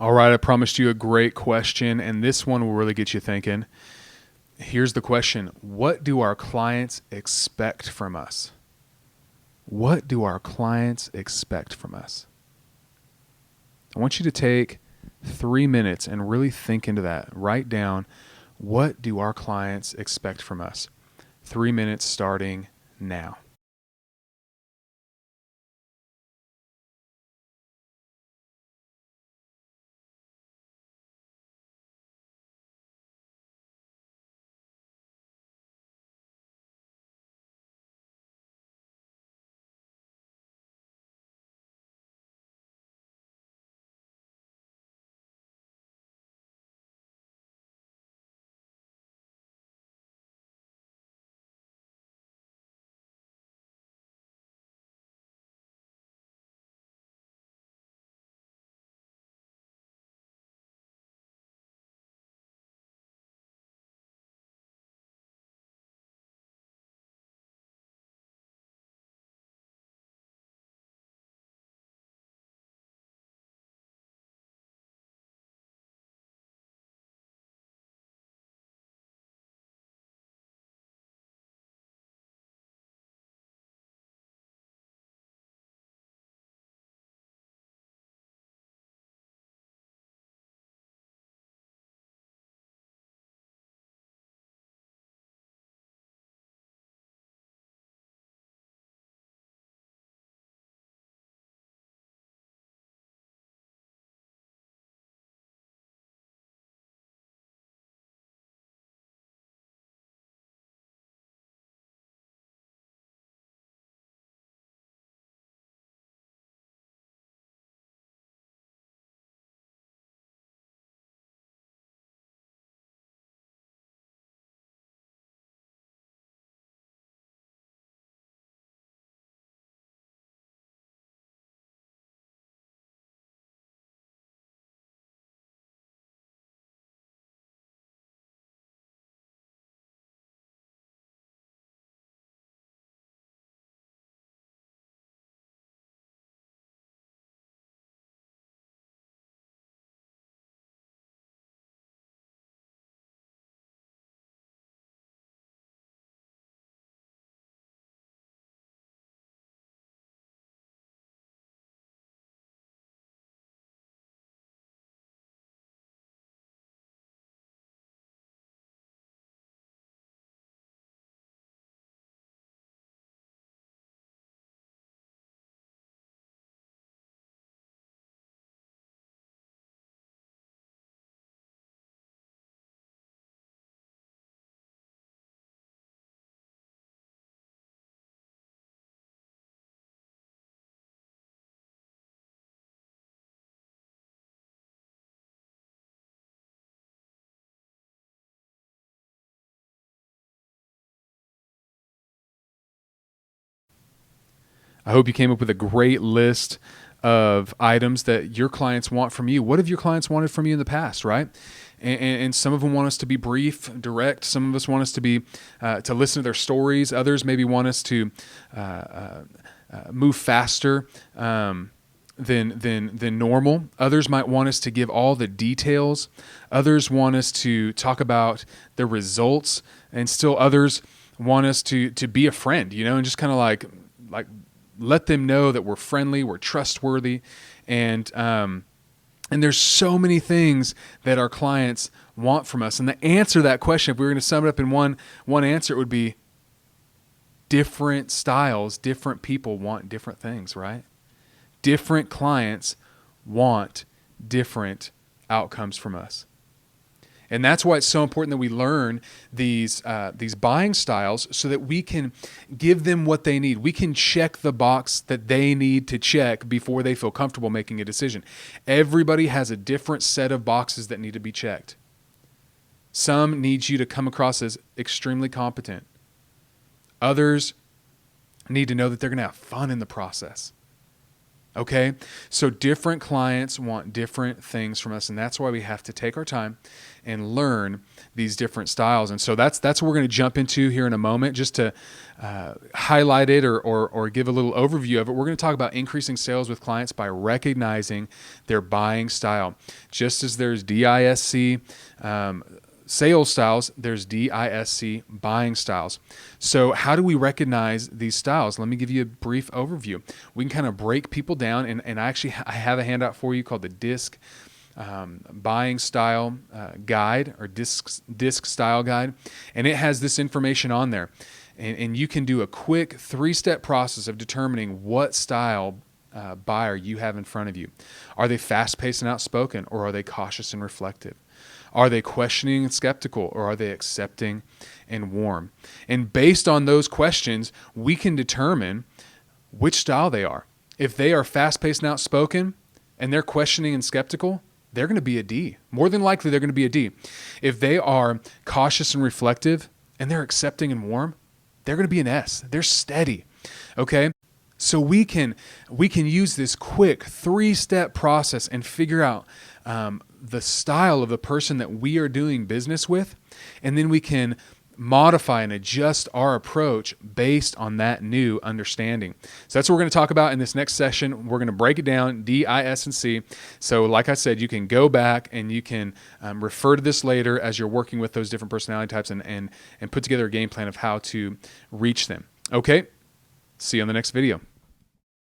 All right, I promised you a great question, and this one will really get you thinking. Here's the question. What do our clients expect from us? What do our clients expect from us? I want you to take 3 minutes and really think into that. Write down, what do our clients expect from us? 3 minutes starting now. I hope you came up with a great list of items that your clients want from you. What have your clients wanted from you in the past, right? And some of them want us to be brief, direct. Some of us want us to be to listen to their stories. Others maybe want us to move faster than normal. Others might want us to give all the details. Others want us to talk about the results, and still others want us to be a friend, and just kind of like let them know that we're friendly, we're trustworthy, and there's so many things that our clients want from us. And the answer to that question, if we were going to sum it up in one answer, it would be different styles, different people want different things, right? Different clients want different outcomes from us. And that's why it's so important that we learn these buying styles so that we can give them what they need. We can check the box that they need to check before they feel comfortable making a decision. Everybody has a different set of boxes that need to be checked. Some need you to come across as extremely competent. Others need to know that they're going to have fun in the process. Okay. So different clients want different things from us. And that's why we have to take our time and learn these different styles. And so that's what we're going to jump into here in a moment, just to highlight it or give a little overview of it. We're going to talk about increasing sales with clients by recognizing their buying style. Just as there's DISC, sales styles, there's DISC buying styles. So how do we recognize these styles? Let me give you a brief overview. We can kind of break people down, and I have a handout for you called the DISC buying style guide, or DISC style guide, and it has this information on there. And you can do a quick 3-step process of determining what style buyer you have in front of you. Are they fast-paced and outspoken, or are they cautious and reflective? Are they questioning and skeptical, or are they accepting and warm? And based on those questions, we can determine which style they are. If they are fast-paced and outspoken and they're questioning and skeptical, they're going to be a D. More than likely, they're going to be a D. If they are cautious and reflective and they're accepting and warm, they're going to be an S. They're steady. Okay? So we can use this quick 3-step process and figure out the style of the person that we are doing business with, and then we can modify and adjust our approach based on that new understanding. So that's what we're going to talk about in this next session. We're going to break it down, D, I, S, and C. So like I said, you can go back and you can refer to this later as you're working with those different personality types and put together a game plan of how to reach them. Okay? See you on the next video.